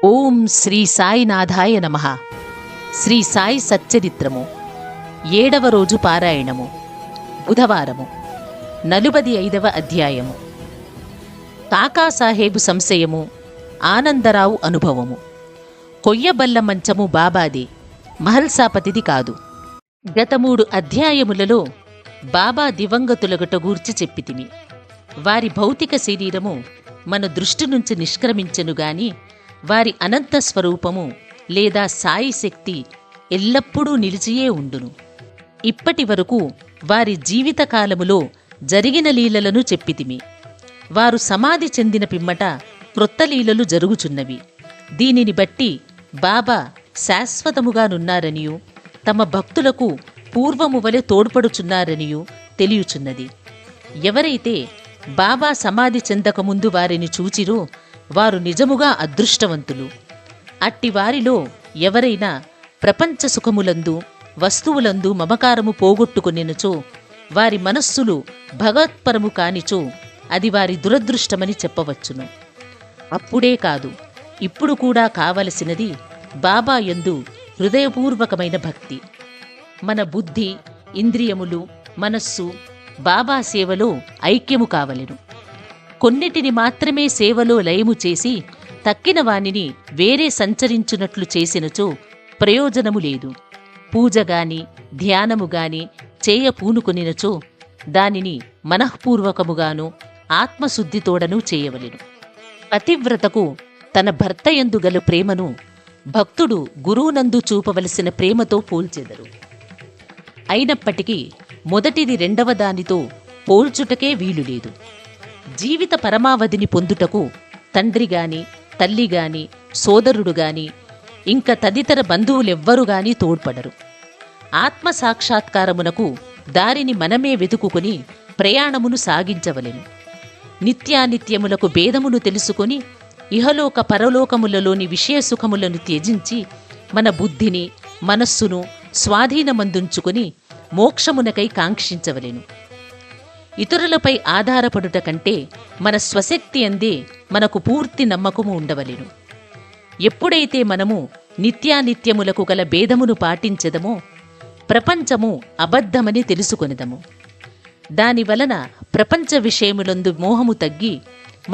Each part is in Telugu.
ఓం శ్రీ సాయినాథాయ నమః. శ్రీ సాయి సచ్చరిత్రము 7వ రోజు పారాయణము, బుధవారము, 45వ అధ్యాయము. కాకాసాహేబు సంశయము, ఆనందరావు అనుభవము. కొయ్యబల్ల మంచము బాబాది, మహల్సాపతిది కాదు. గత 3 అధ్యాయములలో బాబా దివంగతులగట గూర్చి చెప్పితిమి. వారి భౌతిక శరీరము మన దృష్టి నుంచి నిష్క్రమించెనుగాని వారి అనంత స్వరూపము లేదా సాయి శక్తి ఎల్లప్పుడూ నిలిచియే ఉండును. ఇప్పటి వరకు వారి జీవితకాలములో జరిగిన లీలలను చెప్పితిమి. వారు సమాధి చెందిన పిమ్మట క్రొత్త లీలలు జరుగుచున్నవి. దీనిని బట్టి బాబా శాశ్వతముగానున్నారనియు తమ భక్తులకు పూర్వము వలె తోడ్పడుచున్నారనియు తెలియుచున్నది. ఎవరైతే బాబా సమాధి చెందకముందు వారిని చూచిరో వారు నిజముగా అదృష్టవంతులు. అట్టి వారిలో ఎవరైనా ప్రపంచ సుఖములందు వస్తువులందు మమకారము పోగొట్టుకొనినచో, వారి మనస్సులు భగవత్పరము కానిచో అది వారి దురదృష్టమని చెప్పవచ్చును. అప్పుడే కాదు, ఇప్పుడు కూడా కావలసినది బాబా యందు హృదయపూర్వకమైన భక్తి. మన బుద్ధి, ఇంద్రియములు, మనస్సు బాబా సేవలో ఐక్యము కావలెను. కొన్నిటిని మాత్రమే సేవలో లయము చేసి తక్కిన వానిని వేరే సంచరించునట్లు చేసినచో ప్రయోజనము లేదు. పూజగాని ధ్యానముగాని చేయ పూనుకొనినచో దానిని మనఃపూర్వకముగాను ఆత్మశుద్ధితోడను చేయవలెను. పతివ్రతకు తన భర్తయందు గల ప్రేమను భక్తుడు గురువునందు చూపవలసిన ప్రేమతో పోల్చెదరు. అయినప్పటికీ మొదటిది రెండవ దానితో పోల్చుటకే వీలులేదు. జీవిత పరమావధిని పొందుటకు తండ్రిగాని తల్లిగాని సోదరుడుగాని ఇంక తదితర బంధువులెవ్వరుగాని తోడ్పడరు. ఆత్మసాక్షాత్కారమునకు దారిని మనమే వెతుకుని ప్రయాణమును సాగించవలెను. నిత్యానిత్యములకు భేదమును తెలుసుకొని ఇహలోక పరలోకములలోని విషయసుఖములను త్యజించి మన బుద్ధిని మనస్సును స్వాధీనమందుంచుకొని మోక్షమునకై కాంక్షించవలెను. ఇతరులపై ఆధారపడుట కంటే మన స్వశక్తి అందే మనకు పూర్తి నమ్మకము ఉండవలెను. ఎప్పుడైతే మనము నిత్యానిత్యములకు గల భేదమును పాటించెదమో ప్రపంచము అబద్ధమని తెలుసుకొనిదము. దానివలన ప్రపంచ విషయములందు మోహము తగ్గి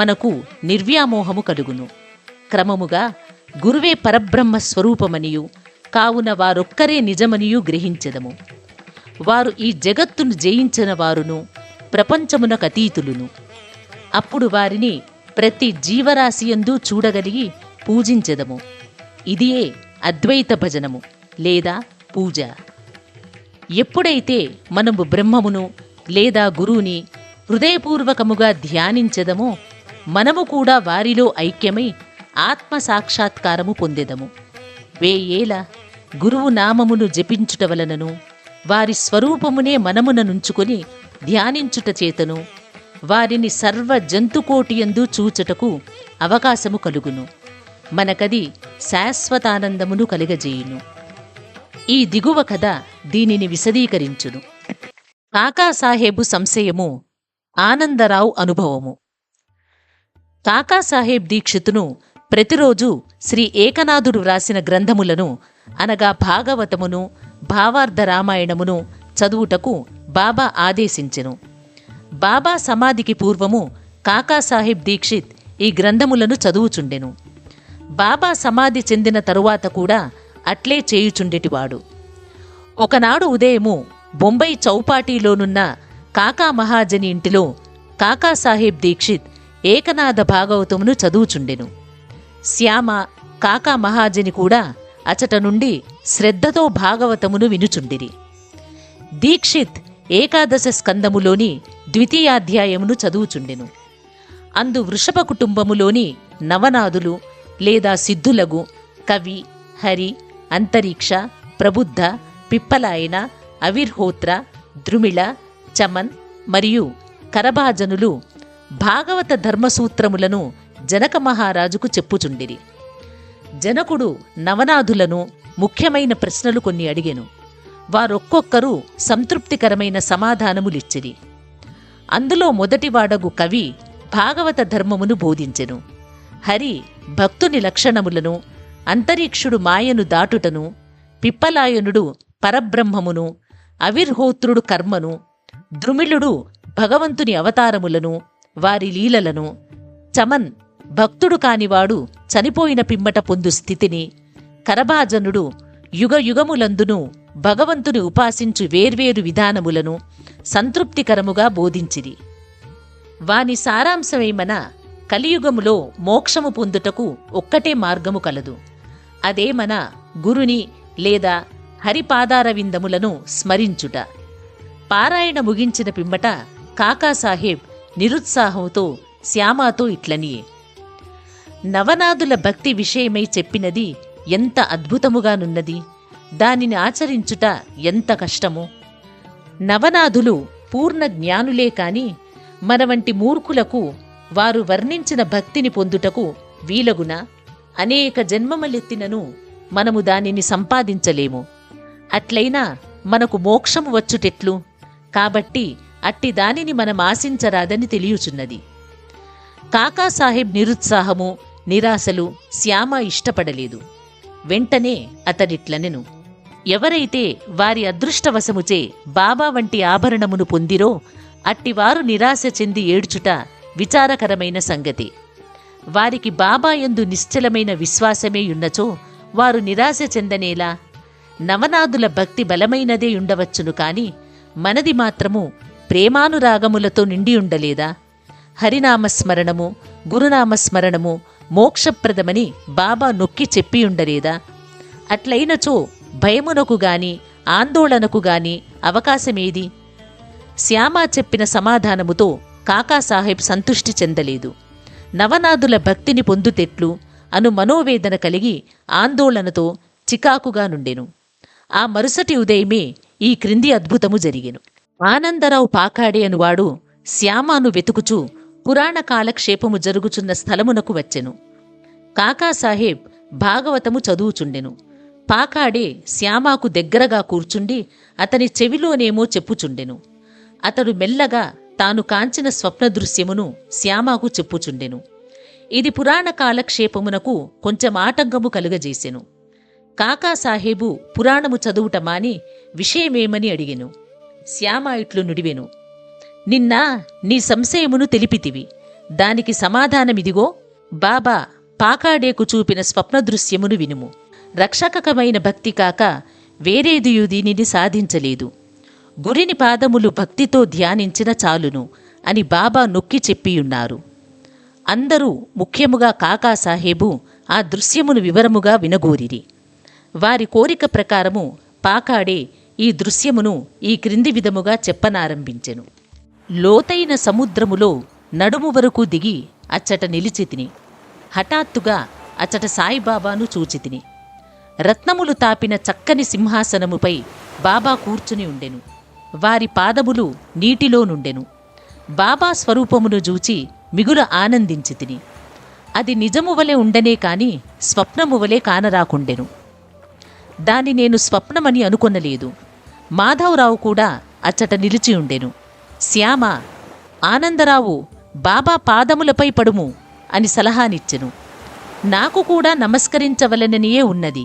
మనకు నిర్వ్యామోహము కలుగును. క్రమముగా గురువే పరబ్రహ్మ స్వరూపమనియు కావున వారొక్కరే నిజమనియు గ్రహించెదము. వారు ఈ జగత్తును జయించిన వారును ప్రపంచమునకతీతులును. అప్పుడు వారిని ప్రతి జీవరాశియందు చూడగలిగి పూజించెదము. ఇదియే అద్వైత భజనము లేదా పూజ. ఎప్పుడైతే మనము బ్రహ్మమును లేదా గురువుని హృదయపూర్వకముగా ధ్యానించెదమో మనము కూడా వారిలో ఐక్యమై ఆత్మసాక్షాత్కారము పొందెదము. 1000 ఏళ్ల గురువు నామమును జపించుట వలనను వారి స్వరూపమునే మనమున నుంచుకొని ధ్యానించుట చేతను వారిని సర్వ జంతుకోటియందు చూచుటకు అవకాశము కలుగును. మనకది శాశ్వతానందమును కలిగజేయును. ఈ దిగువ కథ దీనిని విశదీకరించును. కాకాసాహేబు సంశయము, ఆనందరావు అనుభవము. కాకాసాహేబ్ దీక్షితును ప్రతిరోజు శ్రీ ఏకనాథుడు వ్రాసిన గ్రంథములను అనగా భాగవతమును భావార్థ రామాయణమును చదువుటకు బాబా ఆదేశించెను. బాబా సమాధికి పూర్వము కాకాసాహెబ్ దీక్షిత్ ఈ గ్రంథములను చదువుచుండెను. బాబా సమాధి చెందిన తరువాత కూడా అట్లే చేయుచుండెటివాడు. ఒకనాడు ఉదయము బొంబై చౌపాటీలోనున్న కాకా మహాజని ఇంటిలో కాకాసాహెబ్ దీక్షిత్ ఏకనాథ భాగవతమును చదువుచుండెను. శ్యామ కాకా మహాజని కూడా అచట నుండి శ్రద్ధతో భాగవతమును వినుచుండిరి. దీక్షిత్ ఏకాదశ స్కందములోని ద్వితీయాధ్యాయమును చదువుచుండెను. అందు వృషభ కుటుంబములోని నవనాదులు లేదా సిద్ధులగు కవి, హరి, అంతరిక్ష, ప్రబుద్ధ, పిప్పలాయన, అవిర్హోత్ర, ద్రుమిళ, చమన్ మరియు కరభాజనులు భాగవత ధర్మసూత్రములను జనక మహారాజుకు చెప్పుచుండిరి. జనకుడు నవనాథులను ముఖ్యమైన ప్రశ్నలు కొన్ని అడిగెను. వారొక్కొక్కరూ సంతృప్తికరమైన సమాధానములిచ్చిరి. అందులో మొదటివాడగు కవి భాగవత ధర్మమును బోధించెను. హరి భక్తుని లక్షణములను, అంతరిక్షుడు మాయను దాటుటను, పిప్పలాయనుడు పరబ్రహ్మమును, అవిర్హోత్రుడు కర్మను, ద్రుమిళుడు భగవంతుని అవతారములను, వారి లీలలను, చమన్ భక్తుడు కానివాడు చనిపోయిన పిమ్మట పొందు స్థితిని, కరభాజనుడు యుగయుగములందును భగవంతుని ఉపాసించు వేర్వేరు విధానములను సంతృప్తికరముగా బోధించిరి. వాని సారాంశమేమన కలియుగములో మోక్షము పొందుటకు ఒక్కటే మార్గము కలదు. అదేమన గురుని లేదా హరిపాదారవిందములను స్మరించుట. పారాయణ ముగించిన పిమ్మట కాకాసాహెబ్ నిరుత్సాహంతో శ్యామాతో ఇట్లని, నవనాదుల భక్తి విషయమై చెప్పినది ఎంత అద్భుతముగానున్నది, దానిని ఆచరించుట ఎంత కష్టమో. నవనాథులు పూర్ణ జ్ఞానులే కాని మన వంటి మూర్ఖులకు వారు వర్ణించిన భక్తిని పొందుటకు వీలగున. అనేక జన్మములెత్తినను మనము దానిని సంపాదించలేము. అట్లయినా మనకు మోక్షము వచ్చుటెట్లు? కాబట్టి అట్టి దానిని మనం ఆశించరాదని తెలియచున్నది. కాకాసాహెబ్ నిరుత్సాహము, నిరాశలు శ్యామ ఇష్టపడలేదు. వెంటనే అతడిట్లనెను, ఎవరైతే వారి అదృష్టవశముచే బాబా వంటి ఆభరణమును పొందిరో అట్టివారు నిరాశ చెంది ఏడ్చుట విచారకరమైన సంగతి. వారికి బాబా యందు నిశ్చలమైన విశ్వాసమే ఉన్నచో వారు నిరాశ చెందనేలా? నవనాదుల భక్తి బలమైనదే ఉండవచ్చును కాని మనది మాత్రము ప్రేమానురాగములతో నిండి ఉండలేదా? హరినామస్మరణము, గురునామస్మరణము మోక్షప్రదమని బాబా నొక్కి చెప్పియుండలేదా? అట్లయినచో భయమునకు గాని ఆందోళనకు గాని అవకాశమేది? శ్యామ చెప్పిన సమాధానముతో కాకాసాహెబ్ సంతుష్టి చెందలేదు. నవనాదుల భక్తిని పొందుతెట్లు అను మనోవేదన కలిగి ఆందోళనతో చికాకుగా నుండెను. ఆ మరుసటి ఉదయమే ఈ క్రింది అద్భుతము జరిగెను. ఆనందరావు పాకాడే అనువాడు శ్యామాను వెతుకుచూ పురాణ కాలక్షేపము జరుగుచున్న స్థలమునకు వచ్చెను. కాకాసాహెబ్ భాగవతము చదువుచుండెను. పాకాడే శ్యామాకు దగ్గరగా కూర్చుండి అతని చెవిలోనేమో చెప్పుచుండెను. అతడు మెల్లగా తాను కాంచిన స్వప్న దృశ్యమును శ్యామాకు చెప్పుచుండెను. ఇది పురాణ కాలక్షేపమునకు కొంచెం ఆటంకము కలుగజేసెను. కాకాసాహేబు పురాణము చదువుట మాని విషయమేమని అడిగెను. శ్యామ ఇట్లు నుడివెను, నిన్న నీ సంశయమును తెలిపితివి, దానికి సమాధానమిదిగో. బాబా పాకాడేకు చూపిన స్వప్నదృశ్యమును వినుము. రక్షకమైన భక్తి కాక వేరేదియు దీనిని సాధించలేదు. గురిని పాదములు భక్తితో ధ్యానించిన చాలును అని బాబా నొక్కి చెప్పియున్నారు. అందరూ ముఖ్యముగా కాకాసాహేబు ఆ దృశ్యమును వివరముగా వినగోరిరి. వారి కోరిక ప్రకారము పాకాడే ఈ దృశ్యమును ఈ క్రింది విధముగా చెప్పనారంభించెను. లోతైన సముద్రములో నడుము వరకు దిగి అచ్చట నిలిచితిని. హఠాత్తుగా అచ్చట సాయిబాబాను చూచితిని. రత్నములు తాపిన చక్కని సింహాసనముపై బాబా కూర్చుని ఉండెను. వారి పాదములు నీటిలో నుండెను. బాబా స్వరూపమును చూచి మిగుల ఆనందించితిని. అది నిజము వలె ఉండనే కాని స్వప్నము వలె కానరాకుండెను. దాని నేను స్వప్నమని అనుకొనలేదు. మాధవరావు కూడా అచ్చట నిలిచి ఉండెను. శ్యామ, ఆనందరావు బాబా పాదములపై పడుము అని సలహానిచ్చెను. నాకు కూడా నమస్కరించవలననియే ఉన్నది,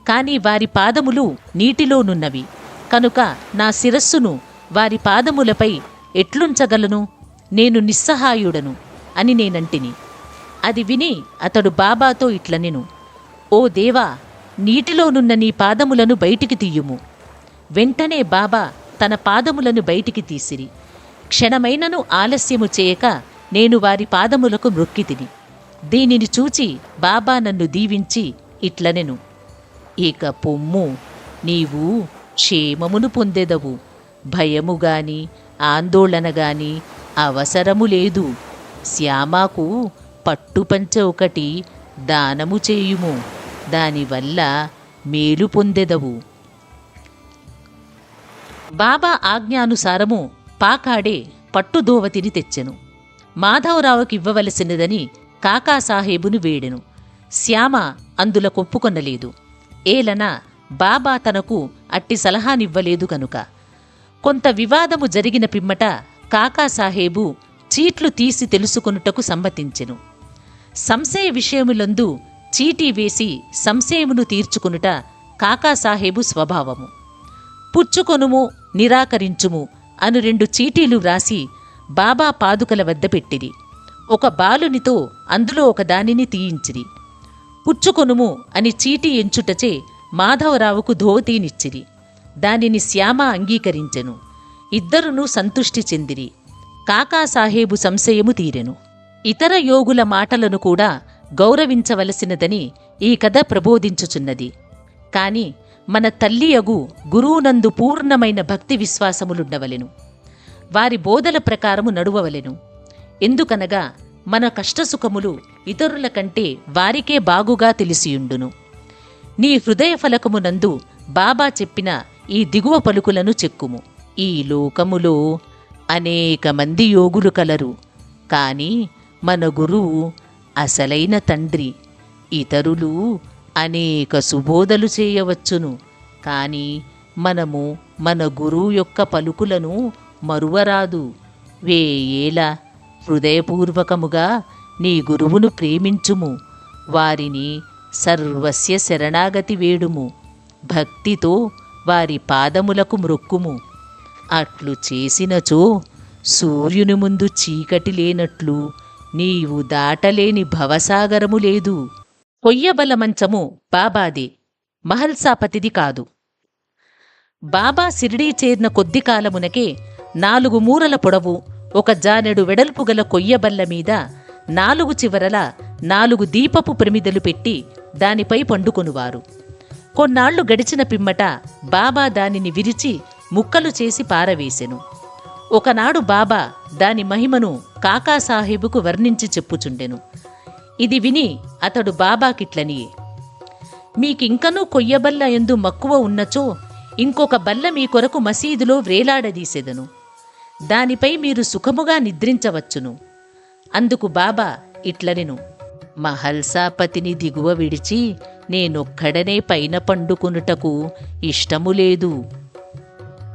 కాని వారి పాదములు నీటిలోనున్నవి కనుక నా శిరస్సును వారి పాదములపై ఎట్లుంచగలను? నేను నిస్సహాయుడను అని నేనంటిని. అది విని అతడు బాబాతో ఇట్లనెను, ఓ దేవా, నీటిలోనున్న నీ పాదములను బయటికి తీయుము. వెంటనే బాబా తన పాదములను బయటికి తీసిరి. క్షణమైనను ఆలస్యము చేయక నేను వారి పాదములకు మ్రొక్కితిని. దీనిని చూచి బాబా నన్ను దీవించి ఇట్లనెను, ఇక పొమ్ము, నీవు క్షేమమును పొందెదవు. భయము గాని ఆందోళన గాని అవసరము లేదు. శ్యామాకు పట్టుపంచ ఒకటి దానము చేయుము, దానివల్ల మేలు పొందెదవు. బాబా ఆజ్ఞానుసారము పాకాడే పట్టుదోవతిని తెచ్చెను. మాధవరావుకివ్వవలసినదని కాకాసాహేబును వేడెను. శ్యామ అందుల కొప్పుకొనలేదు. ఏలన బాబా తనకు అట్టి సలహానివ్వలేదు కనుక. కొంత వివాదము జరిగిన పిమ్మట కాకాసాహేబు చీట్లు తీసి తెలుసుకొనుటకు సమ్మతించెను. సంశయ విషయములందు చీటీ వేసి సంశయమును తీర్చుకునుట కాకాసాహేబు స్వభావము. పుచ్చుకొనుము నిరాకరించుము అను 2 చీటీలు వ్రాసి బాబా పాదుకల వద్ద పెట్టిరి. ఒక బాలునితో అందులో ఒక దానిని తీయించిరి. పుచ్చుకొనుము అని చీటీ ఎంచుటచే మాధవరావుకు ధోవతీనిచ్చిరి. దానిని శ్యామ అంగీకరించెను. ఇద్దరునూ సంతుష్టి చెందిరి. కాకాసాహేబు సంశయము తీరెను. ఇతర యోగుల మాటలను కూడా గౌరవించవలసినదని ఈ కథ ప్రబోధించుచున్నది. కాని మన తల్లియగు గురువునందు పూర్ణమైన భక్తి విశ్వాసములుండవలెను. వారి బోధల ప్రకారము నడువవలెను. ఎందుకనగా మన కష్టసుఖములు ఇతరుల కంటే వారికే బాగుగా తెలిసియుండును. నీ హృదయ ఫలకమునందు బాబా చెప్పిన ఈ దిగువ పలుకులను చెక్కుము. ఈ లోకములో అనేక మంది యోగులు కలరు, కాని మన గురువు అసలైన తండ్రి. ఇతరులు అనేక సుబోధలు చేయవచ్చును, కాని మనము మన గురువు యొక్క పలుకులను మరువరాదు. వేయేలా హృదయపూర్వకముగా నీ గురువును ప్రేమించుము. వారిని సర్వస్య శరణాగతి వేడుము. భక్తితో వారి పాదములకు మ్రొక్కుము. అట్లు చేసినచో సూర్యుని ముందు చీకటి లేనట్లు నీవు దాటలేని భవసాగరము లేదు. కొయ్యబల మంచము బాబాదే, మహల్సాపతిది కాదు. బాబా సిరిడీ చేరిన కొద్ది కాలమునకే 4 మూరల పొడవు 1 జానెడు వెడల్పు గల కొయ్యబల్ల మీద 4 చివరల 4 దీపపు ప్రమిదలు పెట్టి దానిపై పండుకొనువారు. కొన్నాళ్లు గడిచిన పిమ్మట బాబా దానిని విరిచి ముక్కలు చేసి పారవేసెను. ఒకనాడు బాబా దాని మహిమను కాకాసాహేబుకు వర్ణించి చెప్పుచుండెను. ఇది విని అతడు బాబాకిట్లనియే, మీకింకనూ కొయ్యబల్ల ఎందు మక్కువ ఉన్నచో ఇంకొక బల్ల మీ కొరకు మసీదులో వ్రేలాడదీసెదను. దానిపై మీరు సుఖముగా నిద్రించవచ్చును. అందుకు బాబా ఇట్లనెను, మహల్సాపతిని దిగువ విడిచి నేనొక్కడనే పైన పండుకొనుటకు ఇష్టము లేదు.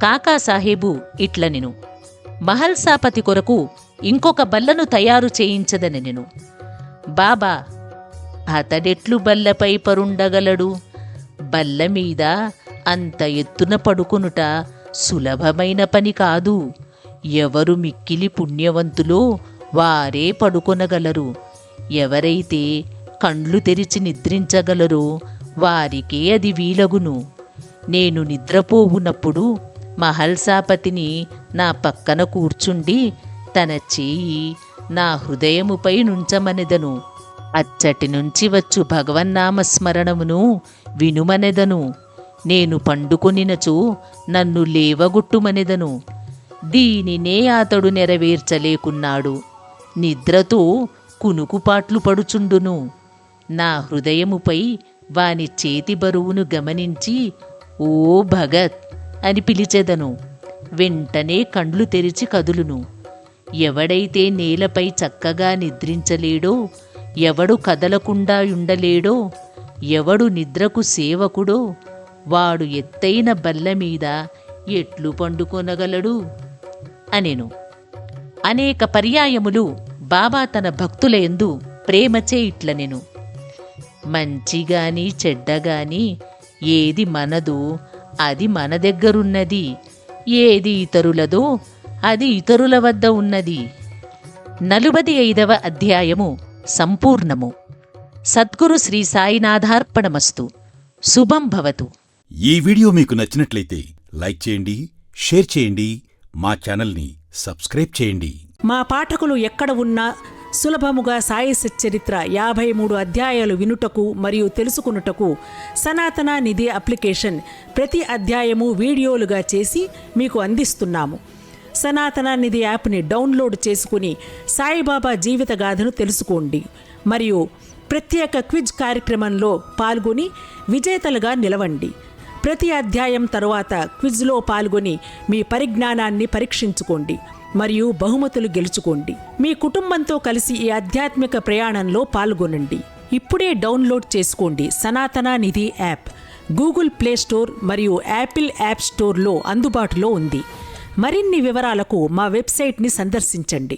కాకాసాహేబు ఇట్లనెను, మహల్సాపతి కొరకు ఇంకొక బల్లను తయారు చేయించదనెను. బాబా, అతడెట్లు బల్లపై పరుండగలడు? బల్లమీద అంత ఎత్తున పడుకొనుట సులభమైన పని కాదు. ఎవరు మిక్కిలి పుణ్యవంతులో వారే పడుకొనగలరు. ఎవరైతే కండ్లు తెరిచి నిద్రించగలరో వారికే అది వీలగును. నేను నిద్రపోవునప్పుడు మహల్సాపతిని నా పక్కన కూర్చుండి తన చేయి నా హృదయముపై నుంచమనెదను. అచ్చటి నుంచి వచ్చు భగవన్నామస్మరణమును వినుమనెదను. నేను పండుకొనినచో నన్ను లేవగొట్టుమనెదను. దీనినే అతడు నెరవేర్చలేకున్నాడు. నిద్రతో కునుకుపాట్లు పడుచుండును. నా హృదయముపై వాని చేతి బరువును గమనించి ఓ భగత్ అని పిలిచెదను. వెంటనే కండ్లు తెరిచి కదులును. ఎవడైతే నేలపై చక్కగా నిద్రించలేడో, ఎవడు కదలకుండా ఉండలేడో, ఎవడు నిద్రకు సేవకుడో వాడు ఎత్తైన బల్ల మీద ఎట్లు పండుకొనగలడు అనెను. అనేక పర్యాయములు బాబా తన భక్తులయందు ప్రేమచే ఇట్లనెను, మంచిగాని చెడ్డగాని ఏది మనదో అది మన దగ్గరున్నది, ఏది ఇతరులదో అది ఇతరుల వద్ద ఉన్నది. 45వ అధ్యాయము సంపూర్ణము. సద్గురు శ్రీ సాయినాథార్పణమస్తు. శుభం భవతు. ఈ వీడియో మీకు నచ్చినట్లయితే లైక్ చేయండి, షేర్ చేయండి, మా ఛానల్ని సబ్స్క్రైబ్ చేయండి. మా పాఠకులు ఎక్కడ ఉన్నా సులభముగా సాయి సచ్చరిత్ర 53 అధ్యాయాలు వినుటకు మరియు తెలుసుకునుటకు సనాతన నిధి అప్లికేషన్ ప్రతి అధ్యాయము వీడియోలుగా చేసి మీకు అందిస్తున్నాము. సనాతన నిధి యాప్ని డౌన్లోడ్ చేసుకుని సాయిబాబా జీవిత గాథను తెలుసుకోండి మరియు ప్రత్యేక క్విజ్ కార్యక్రమంలో పాల్గొని విజేతలుగా నిలవండి. ప్రతి అధ్యాయం తరువాత క్విజ్లో పాల్గొని మీ పరిజ్ఞానాన్ని పరీక్షించుకోండి మరియు బహుమతులు గెలుచుకోండి. మీ కుటుంబంతో కలిసి ఈ ఆధ్యాత్మిక ప్రయాణంలో పాల్గొనండి. ఇప్పుడే డౌన్లోడ్ చేసుకోండి సనాతన నిధి యాప్. గూగుల్ ప్లే స్టోర్ మరియు యాపిల్ యాప్ స్టోర్లో అందుబాటులో ఉంది. మరిన్ని వివరాలకు మా వెబ్సైట్ని సందర్శించండి.